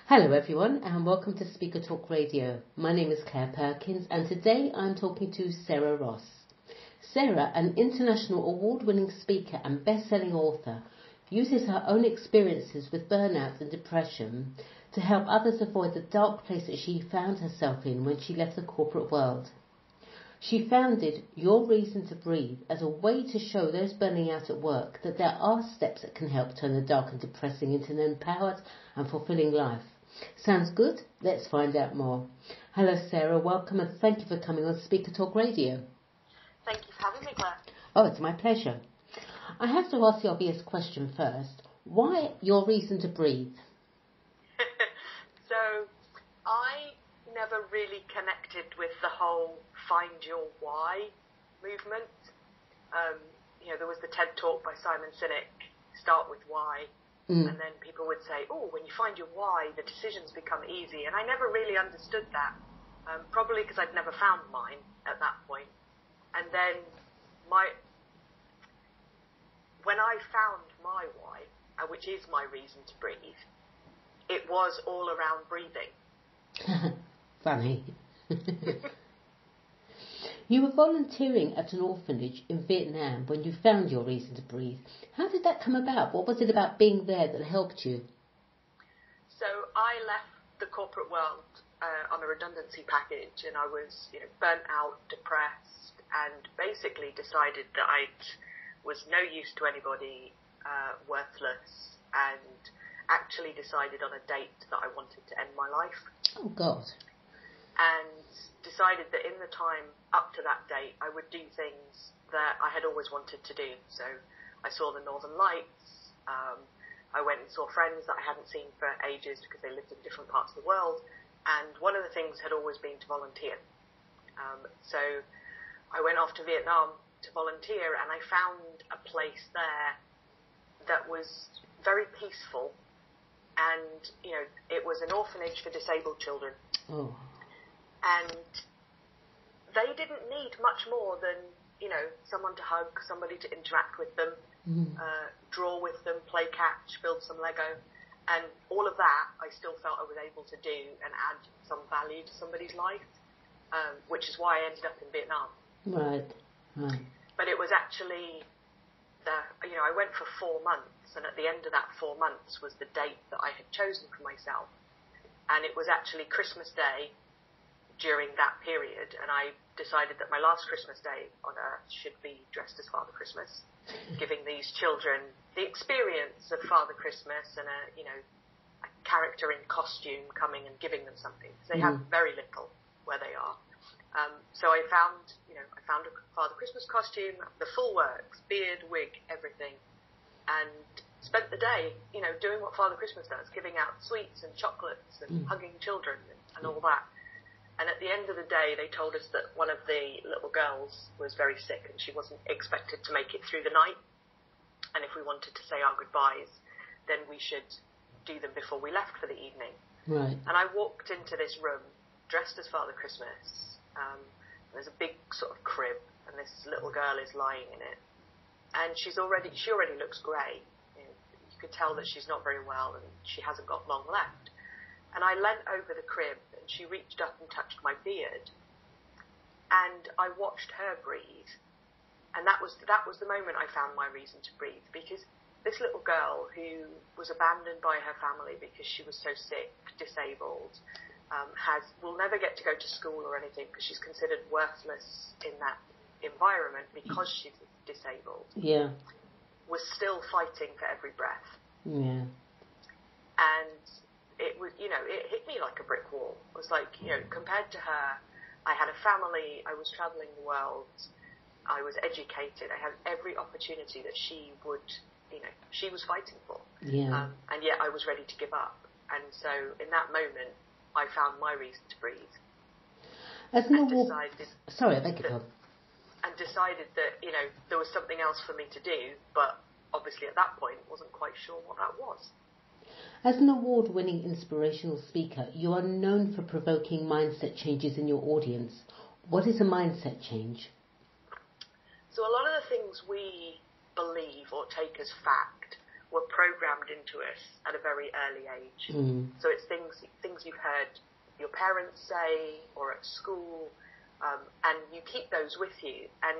Hello everyone and welcome to Speaker Talk Radio. My name is Claire Perkins and today I'm talking to Sarah Ross. Sarah, an international award-winning speaker and best-selling author, uses her own experiences with burnout and depression to help others avoid the dark place that she found herself in when she left the corporate world. She founded Your Reason to Breathe as a way to show those burning out at work that there are steps that can help turn the dark and depressing into an empowered and fulfilling life. Sounds good? Let's find out more. Hello Sarah, welcome and thank you for coming on Speaker Talk Radio. Thank you for having me, Claire. Oh, it's my pleasure. I have to ask the obvious question first. Why Your Reason to Breathe? So, I never really connected with the whole find your why movement. There was the TED Talk by Simon Sinek, start with why. And then people would say, oh, when you find your why, the decisions become easy. And I never really understood that, probably because I'd never found mine at that point. And then when I found my why, which is my reason to breathe, it was all around breathing. Funny. You were volunteering at an orphanage in Vietnam when you found Your Reason to Breathe. How did that come about? What was it about being there that helped you? So I left the corporate world on a redundancy package, and I was, burnt out, depressed, and basically decided that I was no use to anybody, worthless, and actually decided on a date that I wanted to end my life. Oh, God. And decided that in the time up to that date, I would do things that I had always wanted to do. So I saw the Northern Lights. I went and saw friends that I hadn't seen for ages because they lived in different parts of the world. And one of the things had always been to volunteer. So I went off to Vietnam to volunteer, and I found a place there that was very peaceful. And, it was an orphanage for disabled children. Oh. And they didn't need much more than, someone to hug, somebody to interact with them, draw with them, play catch, build some Lego. And all of that I still felt I was able to do and add some value to somebody's life, which is why I ended up in Vietnam. Right. But it was actually, I went for 4 months, and at the end of that 4 months was the date that I had chosen for myself. And it was actually Christmas Day during that period, and I decided that my last Christmas Day on Earth should be dressed as Father Christmas, giving these children the experience of Father Christmas and a character in costume coming and giving them something. They have very little where they are. So I found a Father Christmas costume, the full works, beard, wig, everything, and spent the day, doing what Father Christmas does, giving out sweets and chocolates and hugging children and all that. And at the end of the day, they told us that one of the little girls was very sick and she wasn't expected to make it through the night. And if we wanted to say our goodbyes, then we should do them before we left for the evening. Right. And I walked into this room dressed as Father Christmas. There's a big sort of crib, and this little girl is lying in it. And she already looks grey. You could tell that she's not very well and she hasn't got long left. And I leant over the crib, and she reached up and touched my beard. And I watched her breathe. And that was the moment I found my reason to breathe, because this little girl who was abandoned by her family because she was so sick, disabled, will never get to go to school or anything because she's considered worthless in that environment because she's disabled. Yeah. Was still fighting for every breath. Yeah. And it was, it hit me like a brick wall. It was like, compared to her, I had a family, I was traveling the world, I was educated, I had every opportunity that she would, she was fighting for. Yeah. And yet I was ready to give up. And so in that moment, I found my reason to breathe. I beg your pardon. And decided that, there was something else for me to do, but obviously at that point wasn't quite sure what that was. As an award-winning inspirational speaker, you are known for provoking mindset changes in your audience. What is a mindset change? So a lot of the things we believe or take as fact were programmed into us at a very early age. So it's things you've heard your parents say or at school, and you keep those with you. And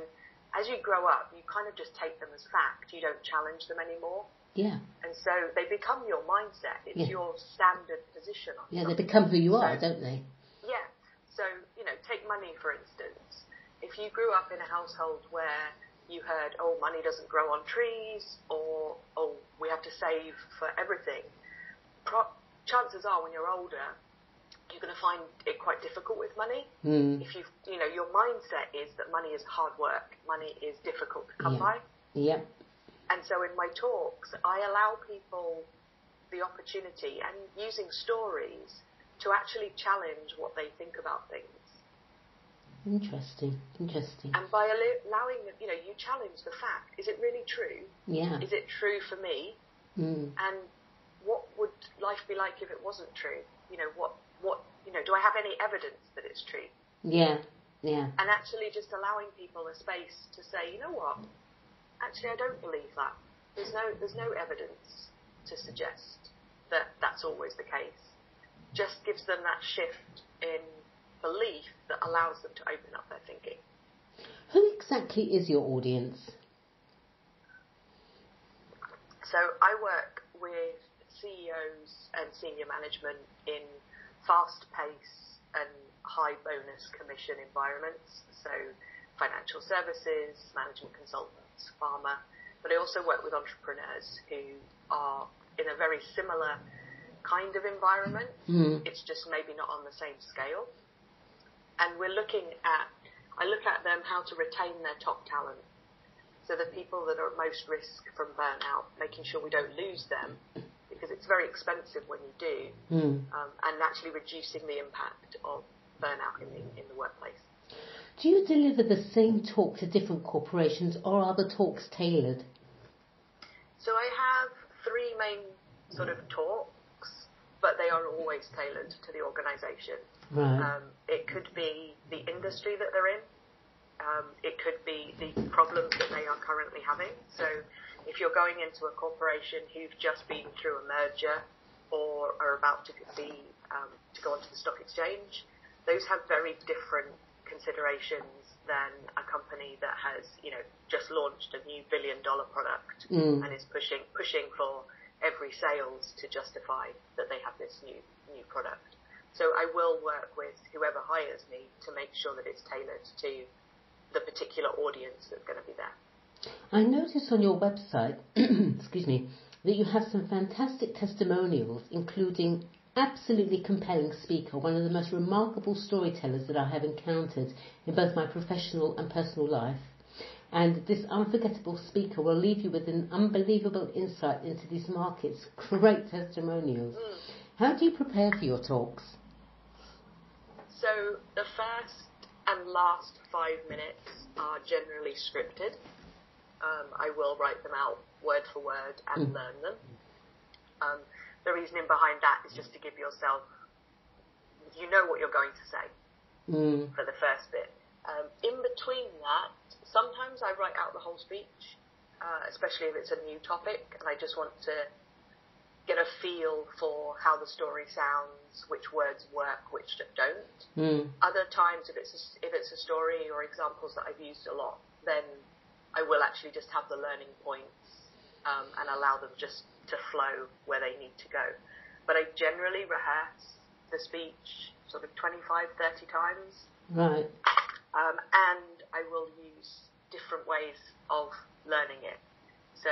as you grow up, you kind of just take them as fact. You don't challenge them anymore. Yeah. And so they become your mindset. It's your standard position on something. They become who you are, don't they? Yeah. So, take money, for instance. If you grew up in a household where you heard, oh, money doesn't grow on trees, or, oh, we have to save for everything, chances are when you're older, you're going to find it quite difficult with money. If your mindset is that money is hard work, money is difficult to come by. Yeah. And so in my talks, I allow people the opportunity, and using stories, to actually challenge what they think about things. Interesting. And by allowing them, you challenge the fact. Is it really true? Yeah. Is it true for me? And what would life be like if it wasn't true? Do I have any evidence that it's true? Yeah. And actually just allowing people a space to say, you know what? Actually, I don't believe that. There's no evidence to suggest that that's always the case. Just gives them that shift in belief that allows them to open up their thinking. Who exactly is your audience? So I work with CEOs and senior management in fast-paced and high-bonus commission environments. So financial services, management consultants, pharma, but I also work with entrepreneurs who are in a very similar kind of environment. It's just maybe not on the same scale. And I look at them how to retain their top talent. So the people that are at most risk from burnout, making sure we don't lose them, because it's very expensive when you do, and actually reducing the impact of burnout in the workplace. Do you deliver the same talk to different corporations, or are the talks tailored? So I have 3 main sort of talks, but they are always tailored to the organisation. Right. It could be the industry that they're in. It could be the problems that they are currently having. So if you're going into a corporation who've just been through a merger or are about to go onto the stock exchange, those have very different considerations than a company that has, just launched a new billion-dollar product and is pushing for every sales to justify that they have this new product. So I will work with whoever hires me to make sure that it's tailored to the particular audience that's going to be there. I noticed on your website, excuse me, that you have some fantastic testimonials, including absolutely compelling speaker, one of the most remarkable storytellers that I have encountered in both my professional and personal life. And this unforgettable speaker will leave you with an unbelievable insight into these markets. Great testimonials. How do you prepare for your talks? So the first and last 5 minutes are generally scripted. I will write them out word for word and learn them. The reasoning behind that is just to give yourself, you know what you're going to say for the first bit. In between that, sometimes I write out the whole speech, especially if it's a new topic, and I just want to get a feel for how the story sounds, which words work, which don't. Other times, if it's a story or examples that I've used a lot, then I will actually just have the learning points and allow them just to flow where they need to go. But I generally rehearse the speech sort of 25, 30 times. Right. And I will use different ways of learning it. So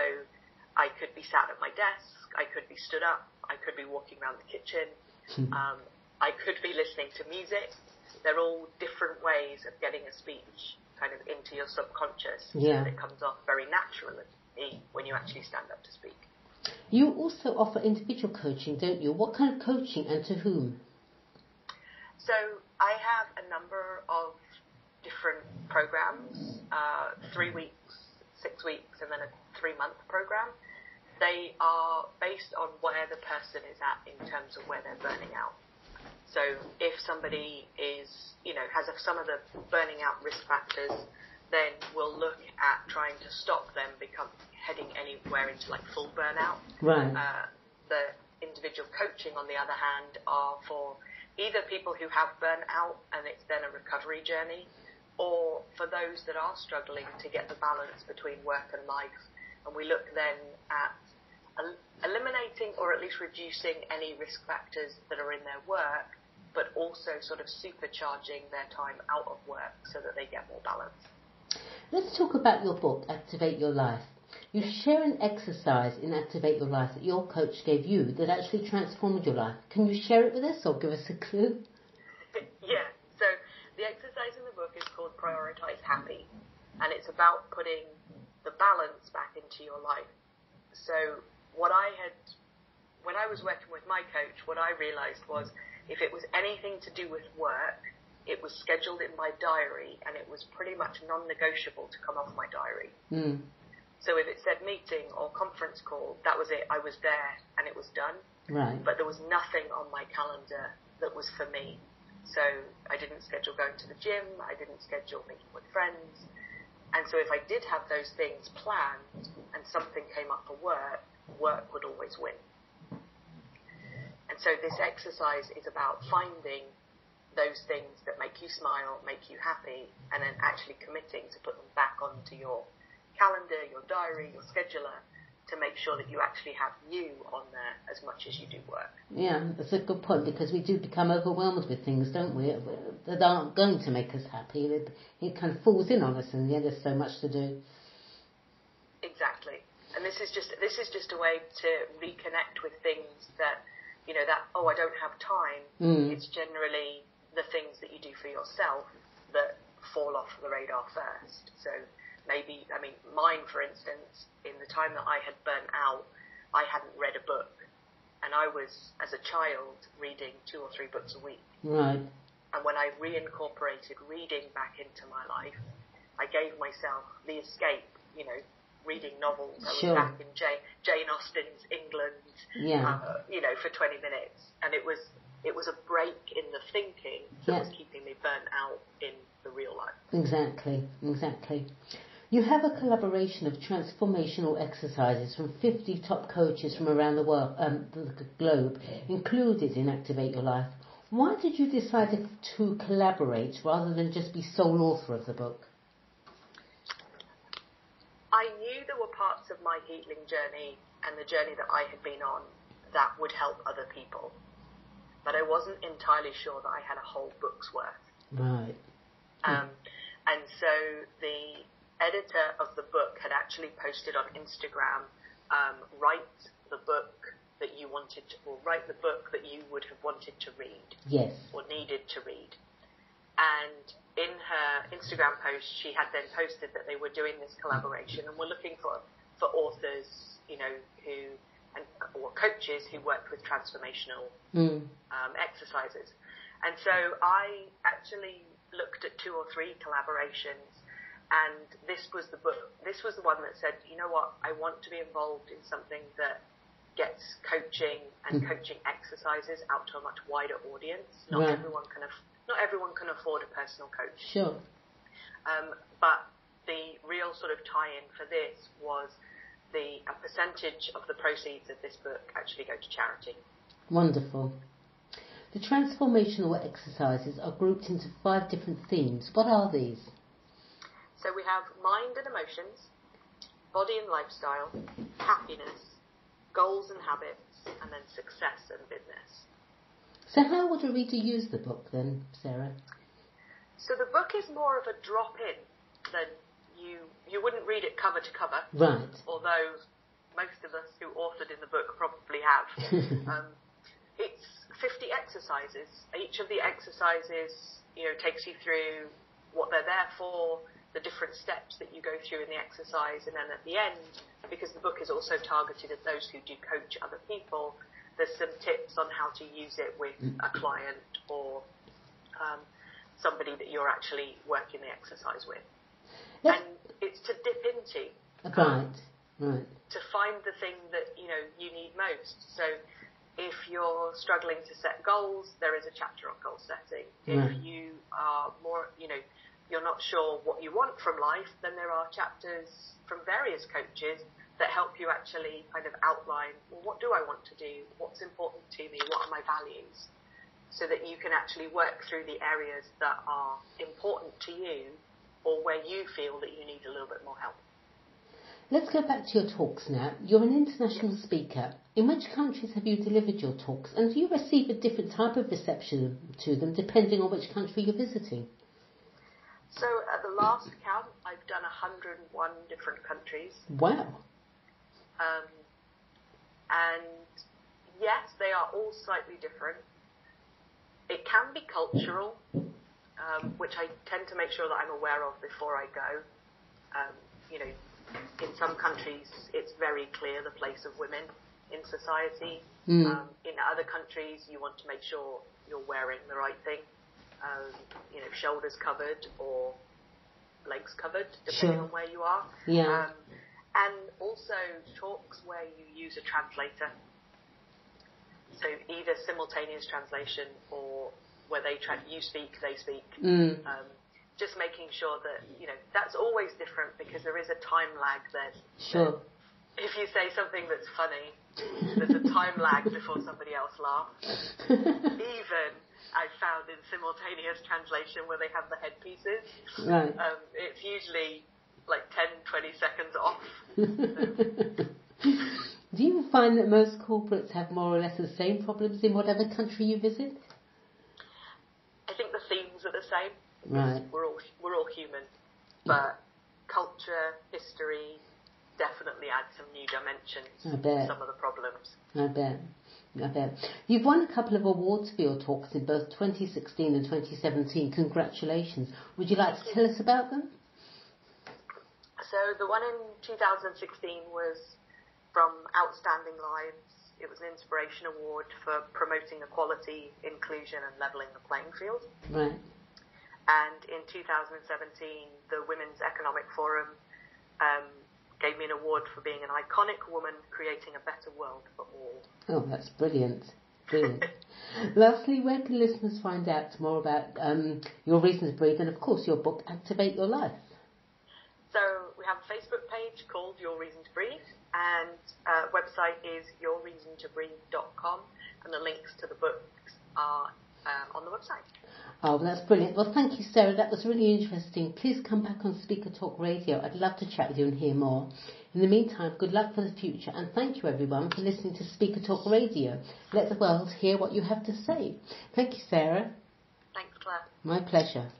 I could be sat at my desk, I could be stood up, I could be walking around the kitchen, I could be listening to music. They're all different ways of getting a speech kind of into your subconscious so that it comes off very naturally when you actually stand up to speak. You also offer individual coaching, don't you? What kind of coaching and to whom? So I have a number of different programs, 3 weeks, 6 weeks, and then a 3-month program. They are based on where the person is at in terms of where they're burning out. So if somebody is, has some of the burning out risk factors, then we'll look at trying to stop them heading anywhere into like full burnout. Right. The individual coaching, on the other hand, are for either people who have burnt out and it's then a recovery journey, or for those that are struggling to get the balance between work and life. And we look then at eliminating or at least reducing any risk factors that are in their work, but also sort of supercharging their time out of work so that they get more balance. Let's talk about your book, Activate Your Life. You share an exercise in Activate Your Life that your coach gave you that actually transformed your life. Can you share it with us or give us a clue? Yeah. So the exercise in the book is called Prioritize Happy, and it's about putting the balance back into your life. So when I was working with my coach, what I realized was if it was anything to do with work, it was scheduled in my diary and it was pretty much non-negotiable to come off my diary. So if it said meeting or conference call, that was it. I was there and it was done. Right. But there was nothing on my calendar that was for me. So I didn't schedule going to the gym. I didn't schedule meeting with friends. And so if I did have those things planned and something came up for work, work would always win. And so this exercise is about finding those things that make you smile, make you happy, and then actually committing to put them back onto your calendar, your diary, your scheduler, to make sure that you actually have you on there as much as you do work. Yeah, that's a good point, because we do become overwhelmed with things, don't we, that aren't going to make us happy. It kind of falls in on us in the end. There's so much to do. Exactly. And this is just a way to reconnect with things that, I don't have time. It's generally the things that you do for yourself that fall off the radar first. So maybe, mine, for instance, in the time that I had burnt out, I hadn't read a book. And I was, as a child, reading 2 or 3 books a week. Right. And when I reincorporated reading back into my life, I gave myself the escape, reading novels. I was back in Jane Austen's England, for 20 minutes. And it was a break in the thinking that was keeping me burnt out in the real life. Exactly. You have a collaboration of transformational exercises from 50 top coaches from around the world, the globe, included in Activate Your Life. Why did you decide to collaborate rather than just be sole author of the book? I knew there were parts of my healing journey and the journey that I had been on that would help other people, but I wasn't entirely sure that I had a whole book's worth. Right. And so the editor of the book had actually posted on Instagram, write the book that you wanted to, or write the book that you would have wanted to read. Yes. Or needed to read. And in her Instagram post, she had then posted that they were doing this collaboration and were looking for authors, or coaches who worked with transformational exercises. And so I actually looked at 2 or 3 collaborations, and this was the book. This was the one that said, you know what, I want to be involved in something that gets coaching and coaching exercises out to a much wider audience. Not everyone can afford a personal coach. Sure. But the real sort of tie-in for this was a percentage of the proceeds of this book actually go to charity. Wonderful. The transformational exercises are grouped into 5 different themes. What are these? So we have mind and emotions, body and lifestyle, happiness, goals and habits, and then success and business. So how would a reader use the book then, Sarah? So the book is more of a drop-in than you wouldn't read it cover to cover. Right. Although most of us who authored in the book probably have. It's 50 exercises. Each of the exercises, takes you through what they're there for, the different steps that you go through in the exercise, and then at the end, because the book is also targeted at those who do coach other people, there's some tips on how to use it with a client or somebody that you're actually working the exercise with. And it's to dip into. Right. To find the thing that, you need most. So if you're struggling to set goals, there is a chapter on goal setting. If you are more, you're not sure what you want from life, then there are chapters from various coaches that help you actually kind of outline, well, what do I want to do? What's important to me? What are my values? So that you can actually work through the areas that are important to you or where you feel that you need a little bit more help. Let's go back to your talks now. You're an international speaker. In which countries have you delivered your talks, and do you receive a different type of reception to them depending on which country you're visiting? So at the last count, I've done 101 different countries. Wow. And yes, they are all slightly different. It can be cultural, which I tend to make sure that I'm aware of before I go. In some countries, it's very clear the place of women in society. In other countries, you want to make sure you're wearing the right thing. Shoulders covered or legs covered, depending on where you are. Yeah. And also talks where you use a translator. So either simultaneous translation or where you speak, they speak. Just making sure that, that's always different because there is a time lag there. Sure. If you say something that's funny, there's a time lag before somebody else laughs. Even I've found in simultaneous translation where they have the headpieces, right. It's usually like 10-20 seconds off. Do you find that most corporates have more or less the same problems in whatever country you visit? I think the themes are the same. Right. We're all human, but culture, history definitely adds some new dimensions to some of the problems. I bet. You've won a couple of awards for your talks in both 2016 and 2017. Congratulations. Would you like to tell us about them? So the one in 2016 was from Outstanding Lives. It was an inspiration award for promoting equality, inclusion and levelling the playing field. Right. And in 2017, the Women's Economic Forum gave me an award for being an iconic woman creating a better world for all. Oh, that's brilliant. Lastly, where can listeners find out more about your reason to breathe and, of course, your book, Activate Your Life? So we have a Facebook page called Your Reason to Breathe, and website is yourreasontobreathe.com, and the links to the books are on the website. Oh, that's brilliant. Well, thank you, Sarah. That was really interesting. Please come back on Speaker Talk Radio. I'd love to chat with you and hear more. In the meantime, good luck for the future, and thank you, everyone, for listening to Speaker Talk Radio. Let the world hear what you have to say. Thank you, Sarah. Thanks, Claire. My pleasure.